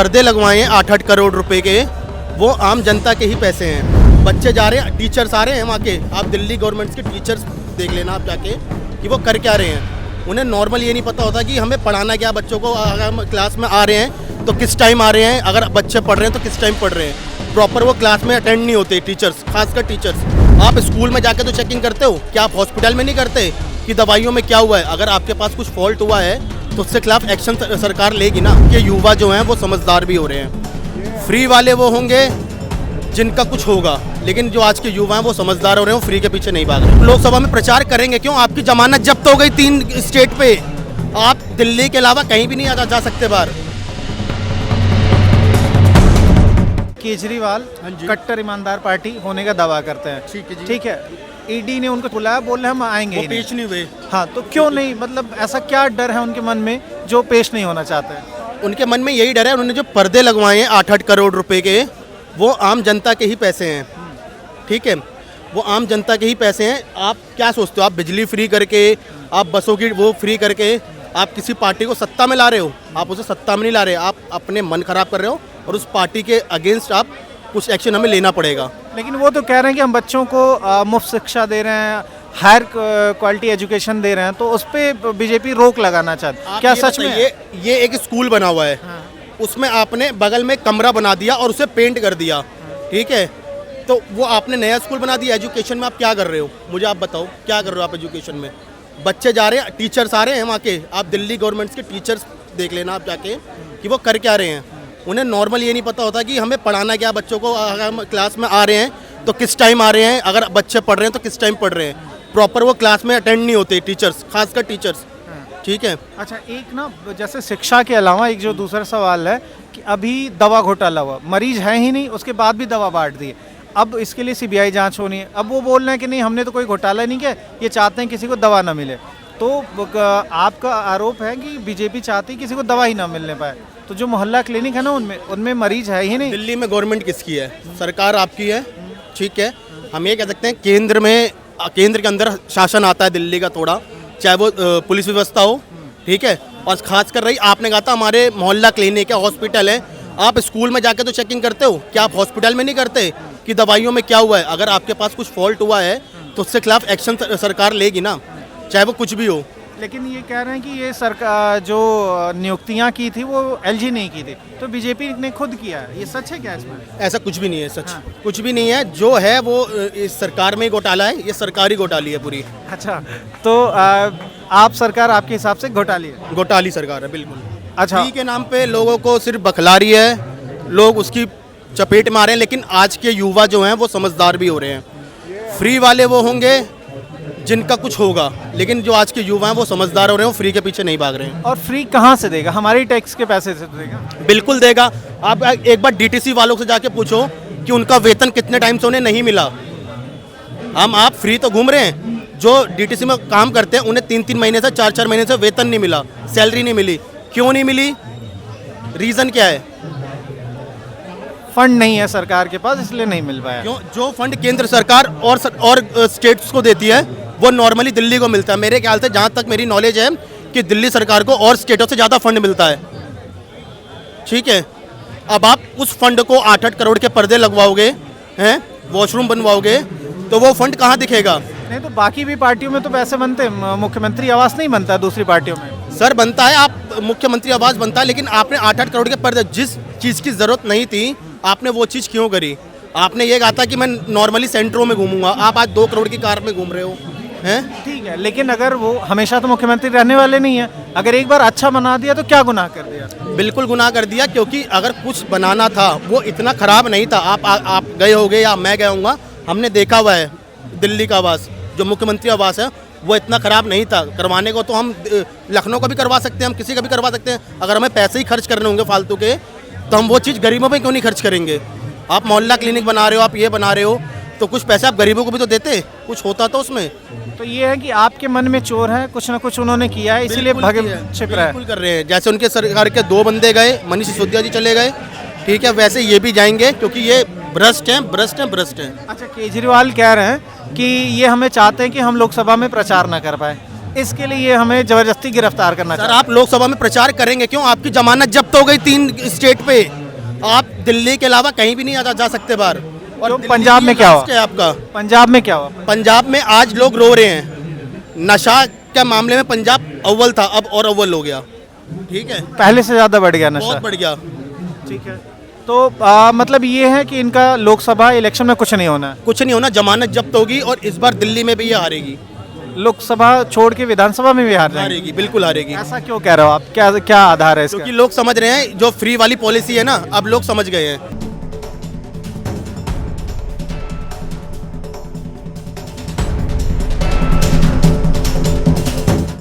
पर्दे लगवाए हैं 8-8 करोड़ रुपए के, वो आम जनता के ही पैसे हैं। बच्चे जा रहे हैं, टीचर्स आ रहे हैं वहाँ के, आप दिल्ली गवर्नमेंट के टीचर्स देख लेना आप जाके कि वो कर क्या रहे हैं। उन्हें नॉर्मल ये नहीं पता होता कि हमें पढ़ाना क्या बच्चों को। अगर हम क्लास में आ रहे हैं तो किस टाइम आ रहे हैं, अगर बच्चे पढ़ रहे हैं तो किस टाइम पढ़ रहे हैं। प्रॉपर वो क्लास में अटेंड नहीं होते टीचर्स, खासकर टीचर्स। आप स्कूल में जाके तो चेकिंग करते हो, क्या आप हॉस्पिटल में नहीं करते कि दवाइयों में क्या हुआ है? अगर आपके पास कुछ फॉल्ट हुआ है तो उसके खिलाफ एक्शन सरकार लेगी ना। ये युवा जो हैं वो समझदार भी हो रहे हैं। फ्री वाले वो होंगे जिनका कुछ होगा, लेकिन जो आज के युवा हैं वो समझदार हो रहे हैं, वो फ्री के पीछे नहीं भाग रहे। लोकसभा में प्रचार करेंगे क्यों? आपकी जमानत जब्त हो गई 3 स्टेट पे, आप दिल्ली के अलावा कहीं भी नहीं जा सकते बाहर। केजरीवाल कट्टर ईमानदार पार्टी होने का दावा करते हैं। ठीक है जी। ठीक है, ईडी ने उनको बुलाया, बोल रहे हम आएंगे वो ही नहीं। पेश नहीं हुए। हाँ, तो क्यों नहीं? मतलब ऐसा क्या डर है उनके मन में जो पेश नहीं होना चाहते हैं? उनके मन में यही डर है, उन्होंने जो पर्दे लगवाए हैं 8-8 करोड़ रुपए के, वो आम जनता के ही पैसे हैं। ठीक है, वो आम जनता के ही पैसे हैं। आप क्या सोचते हो? आप बिजली फ्री करके, आप बसों की वो फ्री करके आप किसी पार्टी को सत्ता में ला रहे हो? आप उसे सत्ता में नहीं ला रहे, आप अपने मन खराब कर रहे हो और उस पार्टी के अगेंस्ट आप कुछ एक्शन हमें लेना पड़ेगा। लेकिन वो तो कह रहे हैं कि हम बच्चों को मुफ्त शिक्षा दे रहे हैं, हायर क्वालिटी एजुकेशन दे रहे हैं, तो उस पर बीजेपी रोक लगाना चाहती। क्या सच में? ये एक स्कूल बना हुआ है। हाँ। उसमें आपने बगल में कमरा बना दिया और उसे पेंट कर दिया। ठीक है, तो वो आपने नया स्कूल बना दिया। एजुकेशन में आप क्या कर रहे हो? मुझे आप बताओ, क्या कर रहे हो आप एजुकेशन में? बच्चे जा रहे हैं, टीचर्स आ रहे हैं वहाँ के, आप दिल्ली गवर्नमेंट के टीचर्स देख लेना आप जाके कि वो कर क्या रहे हैं। उन्हें नॉर्मल ये नहीं पता होता कि हमें पढ़ाना क्या बच्चों को। अगर हम क्लास में आ रहे हैं तो किस टाइम आ रहे हैं, अगर बच्चे पढ़ रहे हैं तो किस टाइम पढ़ रहे हैं। प्रॉपर वो क्लास में अटेंड नहीं होते टीचर्स, खासकर टीचर्स। ठीक है। अच्छा, एक ना जैसे शिक्षा के अलावा एक जो दूसरा सवाल है कि अभी दवा घोटाला हुआ, मरीज है ही नहीं, उसके बाद भी दवा बांट दी। अब इसके लिए सीबीआई जांच होनी है। अब वो बोल रहे हैं कि नहीं, हमने तो कोई घोटाला नहीं किया, ये चाहते हैं किसी को दवा ना मिले। तो आपका आरोप है कि बीजेपी चाहती है किसी को दवा ही ना मिलने पाए। तो जो मोहल्ला क्लिनिक है ना, उनमें मरीज है ही नहीं। दिल्ली में गवर्नमेंट किसकी है? सरकार आपकी है। ठीक है, हम ये कह सकते हैं केंद्र के अंदर शासन आता है दिल्ली का थोड़ा, चाहे वो पुलिस व्यवस्था हो। ठीक है, और खास कर रही आपने कहा था हमारे मोहल्ला क्लिनिक है, हॉस्पिटल है, आप स्कूल में जाके तो चेकिंग करते हो, क्या आप हॉस्पिटल में नहीं करते कि दवाइयों में क्या हुआ है? अगर आपके पास कुछ फॉल्ट हुआ है तो उसके खिलाफ एक्शन सरकार लेगी ना, चाहे वो कुछ भी हो। लेकिन ये कह रहे हैं कि ये सरकार जो नियुक्तियां की थी वो एलजी नहीं की थी, तो बीजेपी ने खुद किया है। ये सच है क्या इसमें? ऐसा कुछ भी नहीं है, सच। हाँ। कुछ भी नहीं है। जो है वो इस सरकार में ही घोटाला है, ये सरकारी घोटाली है पूरी। अच्छा, तो आप सरकार आपके हिसाब से घोटाली है? घोटाली सरकार है बिल्कुल। अच्छा, फ्री के नाम पे लोगों को सिर्फ बखला रही है, लोग उसकी चपेट में आ रहे हैं। लेकिन आज के युवा जो हैं वो समझदार भी हो रहे हैं। फ्री वाले वो होंगे जिनका कुछ होगा, लेकिन जो आज के युवा हैं वो समझदार हो रहे हैं, वो फ्री के पीछे नहीं भाग रहे हैं। और फ्री कहाँ से देगा? हमारी टैक्स के पैसे से देगा? बिल्कुल देगा। आप एक बार डीटीसी वालों से जाके पूछो कि उनका वेतन कितने टाइम से उन्हें नहीं मिला। आप फ्री तो घूम रहे हैं, जो डीटीसी में काम करते हैं उन्हें 3-3 महीने से 4-4 महीने से वेतन नहीं मिला, सैलरी नहीं मिली। क्यों नहीं मिली? रीज़न क्या है? फंड नहीं है सरकार के पास, इसलिए नहीं मिल पाया। क्यों? जो फंड केंद्र सरकार और स्टेट्स को देती है वो नॉर्मली दिल्ली को मिलता है। मेरे ख्याल से, जहाँ तक मेरी नॉलेज है, कि दिल्ली सरकार को और स्टेटों से ज़्यादा फंड मिलता है। ठीक है, अब आप उस फंड को 8-8 करोड़ के पर्दे लगवाओगे हैं, वॉशरूम बनवाओगे, तो वो फंड कहाँ दिखेगा? नहीं, तो बाकी भी पार्टियों में तो पैसे बनते हैं, मुख्यमंत्री आवास नहीं बनता दूसरी पार्टियों में। सर बनता है, आप मुख्यमंत्री आवास बनता है, लेकिन आपने 8-8 करोड़ के पर्दे, जिस चीज़ की ज़रूरत नहीं थी आपने वो चीज़ क्यों करी? आपने ये कहा था कि मैं नॉर्मली सेंटरों में घूमूंगा, आप आज 2 करोड़ की कार में घूम रहे हो हैं। ठीक है, लेकिन अगर वो हमेशा तो मुख्यमंत्री रहने वाले नहीं है, अगर एक बार अच्छा बना दिया तो क्या गुनाह कर दिया? बिल्कुल गुनाह कर दिया, क्योंकि अगर कुछ बनाना था वो इतना ख़राब नहीं था। आप गए होगे या मैं गया हूँगा, हमने देखा हुआ है दिल्ली का आवास, जो मुख्यमंत्री आवास है, वो इतना ख़राब नहीं था। करवाने को तो हम लखनऊ का भी करवा सकते हैं, हम किसी का भी करवा सकते हैं। अगर हमें पैसे ही खर्च करने होंगे फालतू के, तो हम वो चीज़ गरीबों पे क्यों नहीं खर्च करेंगे? आप मोहल्ला क्लिनिक बना रहे हो, आप ये बना रहे हो, तो कुछ पैसे आप गरीबों को भी तो देते, कुछ होता तो उसमें। तो ये है कि आपके मन में चोर है, कुछ ना कुछ उन्होंने किया है, इसीलिए भागे छिप रहा है। बिल्कुल कर रहे हैं। जैसे उनके सरकार के 2 बंदे गए, मनीष सिसोदिया जी चले गए, ठीक है, वैसे ये भी जाएंगे, क्योंकि ये भ्रष्ट हैं, भ्रष्ट हैं, भ्रष्ट हैं। अच्छा, केजरीवाल कह रहे हैं कि ये हमें चाहते हैं कि हम लोकसभा में प्रचार ना कर पाए। इसके लिए ये हमें जबरदस्ती गिरफ्तार करना सर चाहिए। आप लोकसभा में प्रचार करेंगे क्यों? आपकी जमानत जब्त हो गई 3 स्टेट पे, आप दिल्ली के अलावा कहीं भी नहीं जा सकते बाहर। और तो दिल्ली पंजाब में ये क्या लास्ट हुआ? है आपका। पंजाब में क्या हुआ? पंजाब में आज लोग रो रहे हैं, नशा के मामले में पंजाब अव्वल था, अब और अव्वल हो गया। ठीक है, पहले से ज़्यादा बढ़ गया नशा। बहुत बढ़ गया। ठीक है, तो मतलब ये है कि इनका लोकसभा इलेक्शन में कुछ नहीं होना है। कुछ नहीं होना, जमानत जब्त होगी और इस बार दिल्ली में भी ये हारेगी। लोकसभा छोड़ के विधानसभा में भी हार जाएंगे। हारेगी, बिल्कुल हारेगी। ऐसा क्यों कह रहे हो आप? क्या क्या आधार है इसका? क्योंकि लोग समझ रहे हैं जो फ्री वाली पॉलिसी है ना, अब लोग समझ गए हैं।